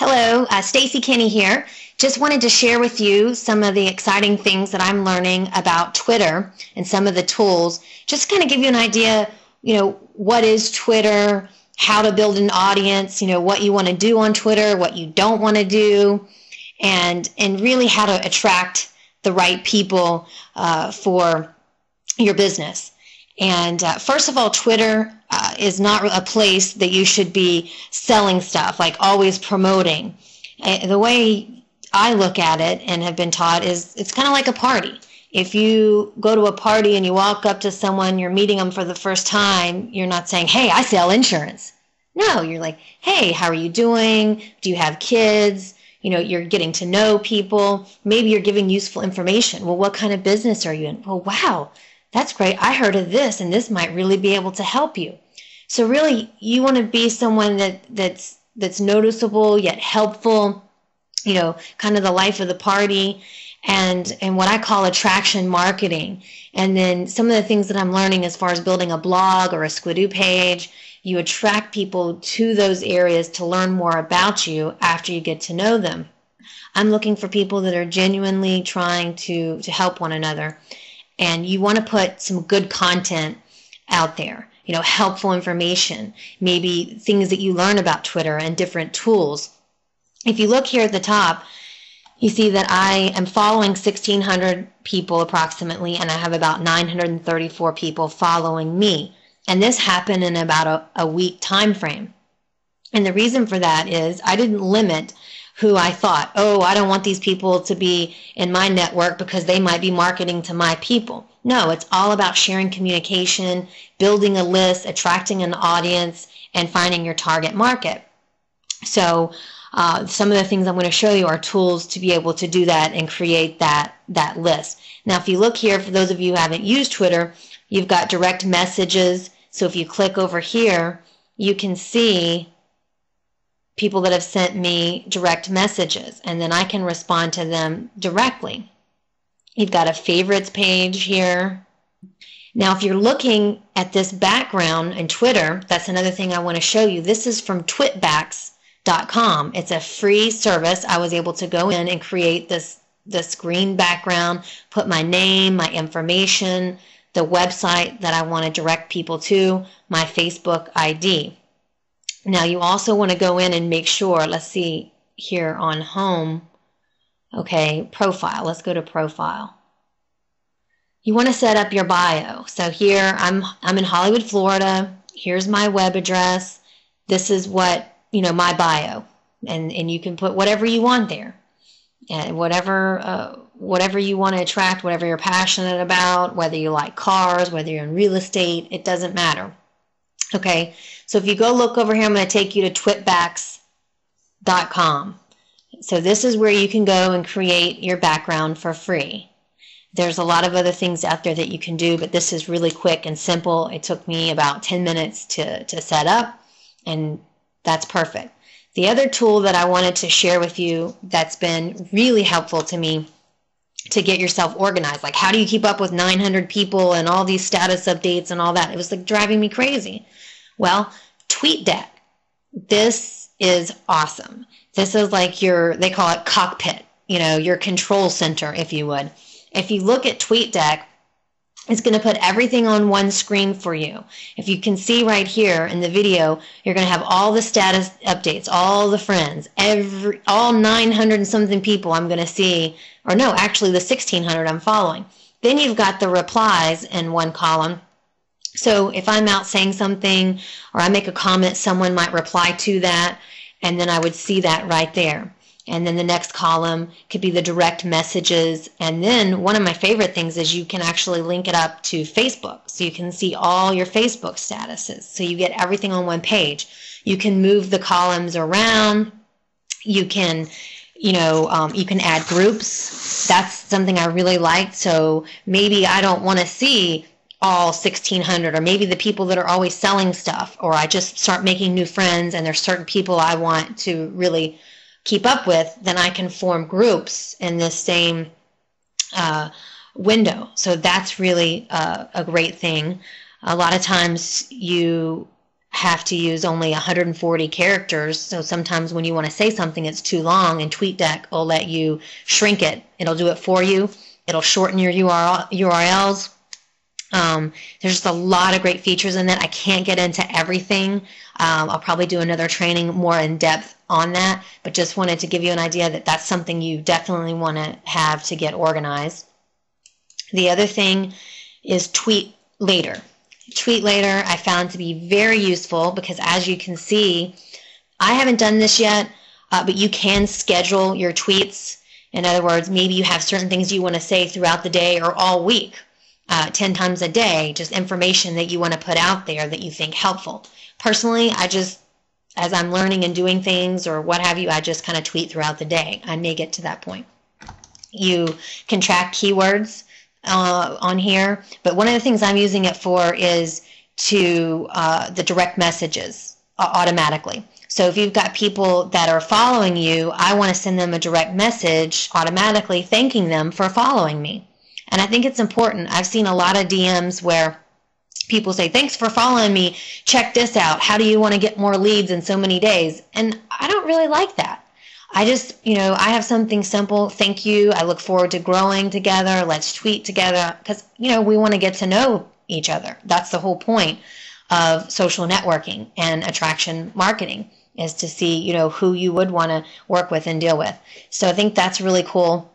Hello, Stacy Kinney here. Just wanted to share with you some of the exciting things that I'm learning about Twitter and some of the tools. Just kind of give you an idea, what is Twitter, how to build an audience, what you want to do on Twitter, what you don't want to do, and really how to attract the right people for your business. And first of all, Twitter is not a place that you should be selling stuff, like always promoting. The way I look at it and have been taught is it's kind of like a party. If you go to a party and you walk up to someone, you're meeting them for the first time, you're not saying, "Hey, I sell insurance." No, you're like, "Hey, how are you doing? Do you have kids?" You're getting to know people. Maybe you're giving useful information. Well, what kind of business are you in? Well, wow, that's great. I heard of this, and this might really be able to help you. So really, you want to be someone that's noticeable yet helpful, kind of the life of the party, and what I call attraction marketing. And then some of the things that I'm learning as far as building a blog or a Squidoo page, you attract people to those areas to learn more about you after you get to know them. I'm looking for people that are genuinely trying to help one another. And you want to put some good content out there, helpful information, maybe things that you learn about Twitter and different tools. If you look here at the top, you see that I am following 1,600 people approximately, and I have about 934 people following me. And this happened in about a week time frame. And the reason for that is I didn't limit who I thought, I don't want these people to be in my network because they might be marketing to my people. No, it's all about sharing communication, building a list, attracting an audience, and finding your target market. So some of the things I'm going to show you are tools to be able to do that and create that list. Now, if you look here, for those of you who haven't used Twitter, you've got direct messages. So if you click over here, you can see people that have sent me direct messages, and then I can respond to them directly. You've got a favorites page here. Now, if you're looking at this background in Twitter, that's another thing I want to show you. This is from twitbacks.com. It's a free service. I was able to go in and create this green background, put my name, my information, the website that I want to direct people to, my Facebook ID. Now, you also want to go in and make sure, let's see here on home, okay, profile. Let's go to profile. You want to set up your bio. So here, I'm in Hollywood, Florida. Here's my web address. This is what, my bio. And you can put whatever you want there. And whatever you want to attract, whatever you're passionate about, whether you like cars, whether you're in real estate, it doesn't matter. Okay, so if you go look over here, I'm going to take you to twitbacks.com. So this is where you can go and create your background for free. There's a lot of other things out there that you can do, but this is really quick and simple. It took me about 10 minutes to set up, and that's perfect. The other tool that I wanted to share with you that's been really helpful to me to get yourself organized, like how do you keep up with 900 people and all these status updates and all that? It was like driving me crazy. Well, TweetDeck. This is awesome. This is like they call it cockpit, your control center, if you would. If you look at TweetDeck, it's going to put everything on one screen for you. If you can see right here in the video, you're going to have all the status updates, all the friends, all 900 and something people I'm going to see, or no, actually the 1,600 I'm following. Then you've got the replies in one column. So if I'm out saying something or I make a comment, someone might reply to that, and then I would see that right there. And then the next column could be the direct messages. And then one of my favorite things is you can actually link it up to Facebook. So you can see all your Facebook statuses. So you get everything on one page. You can move the columns around. You can, you can add groups. That's something I really like. So maybe I don't want to see all 1,600, or maybe the people that are always selling stuff, or I just start making new friends and there's certain people I want to really keep up with, then I can form groups in this same window. So that's really a great thing. A lot of times you have to use only 140 characters. So sometimes when you want to say something, it's too long, and TweetDeck will let you shrink it. It'll do it for you. It'll shorten your URLs. There's just a lot of great features in that. I can't get into everything. I'll probably do another training more in depth on that, but just wanted to give you an idea that that's something you definitely want to have to get organized. The other thing is Tweet Later. Tweet Later I found to be very useful because, as you can see, I haven't done this yet, but you can schedule your tweets. In other words, maybe you have certain things you want to say throughout the day or all week, 10 times a day, just information that you want to put out there that you think helpful. Personally, as I'm learning and doing things or what have you, I just kind of tweet throughout the day. I may get to that point. You can track keywords on here, but one of the things I'm using it for is to the direct messages automatically. So if you've got people that are following you, I want to send them a direct message automatically thanking them for following me. And I think it's important. I've seen a lot of DMs where people say, thanks for following me. Check this out. How do you want to get more leads in so many days? And I don't really like that. I just, I have something simple. Thank you. I look forward to growing together. Let's tweet together because, we want to get to know each other. That's the whole point of social networking and attraction marketing, is to see, who you would want to work with and deal with. So I think that's really cool.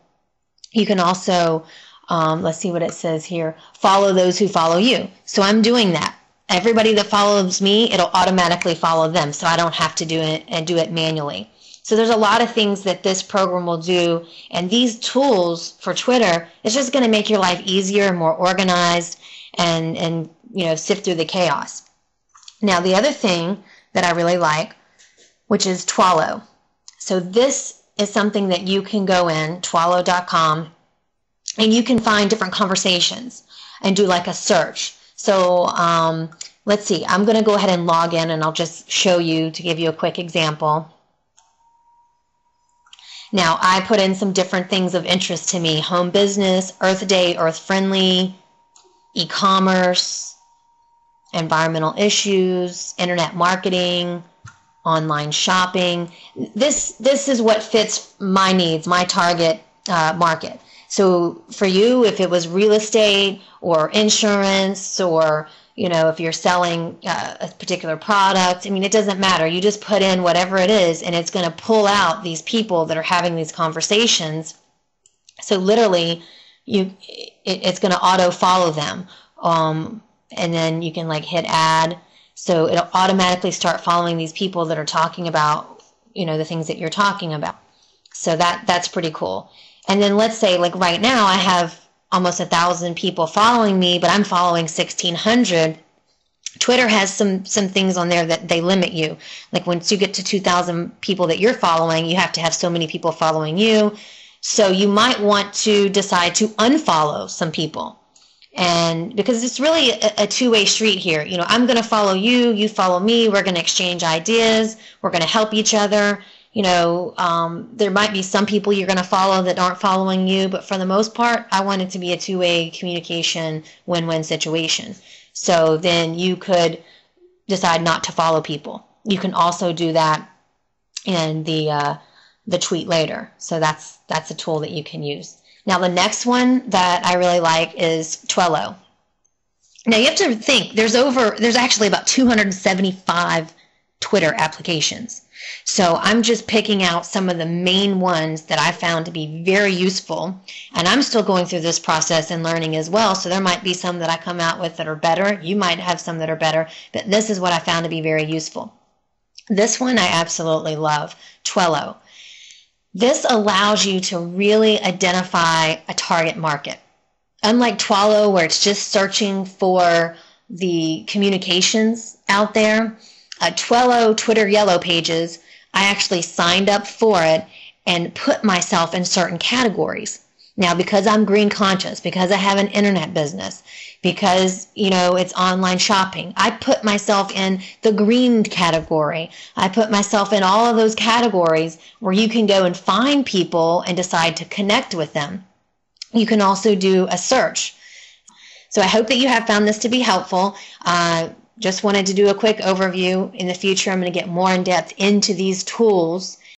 You can also, let's see what it says here, follow those who follow you. So I'm doing that. Everybody that follows me, it'll automatically follow them. So I don't have to do it and do it manually. So there's a lot of things that this program will do, and these tools for Twitter, it's just going to make your life easier and more organized and sift through the chaos. Now, the other thing that I really like, which is Twallow. So this is something that you can go in, twallow.com, and you can find different conversations and do like a search. So let's see, I'm going to go ahead and log in, and I'll just show you to give you a quick example. Now, I put in some different things of interest to me: home business, Earth Day, Earth Friendly, e-commerce, environmental issues, internet marketing, online shopping. This is what fits my needs, my target market. So for you, if it was real estate or insurance, or if you're selling a particular product, it doesn't matter. You just put in whatever it is, and it's going to pull out these people that are having these conversations. So literally, it's going to auto follow them, and then you can hit add. So it'll automatically start following these people that are talking about the things that you're talking about. So that's pretty cool. And then let's say right now I have almost 1,000 people following me, but I'm following 1,600. Twitter has some things on there that they limit you. Like once you get to 2,000 people that you're following, you have to have so many people following you. So you might want to decide to unfollow some people. And because it's really a two-way street here. I'm going to follow you, you follow me, we're going to exchange ideas, we're going to help each other. There might be some people you're going to follow that aren't following you, but for the most part, I want it to be a two-way communication, win-win situation. So then you could decide not to follow people. You can also do that in the Tweet Later. So that's a tool that you can use. Now, the next one that I really like is Twello. Now, you have to think, there's actually about 275 Twitter applications. So I'm just picking out some of the main ones that I found to be very useful. And I'm still going through this process and learning as well. So there might be some that I come out with that are better. You might have some that are better. But this is what I found to be very useful. This one I absolutely love, Twello. This allows you to really identify a target market. Unlike Twallow, where it's just searching for the communications out there, Twello Twitter Yellow Pages, I actually signed up for it and put myself in certain categories. Now, because I'm green conscious, because I have an internet business, because, it's online shopping, I put myself in the green category. I put myself in all of those categories where you can go and find people and decide to connect with them. You can also do a search. So I hope that you have found this to be helpful. just wanted to do a quick overview. In the future, I'm going to get more in depth into these tools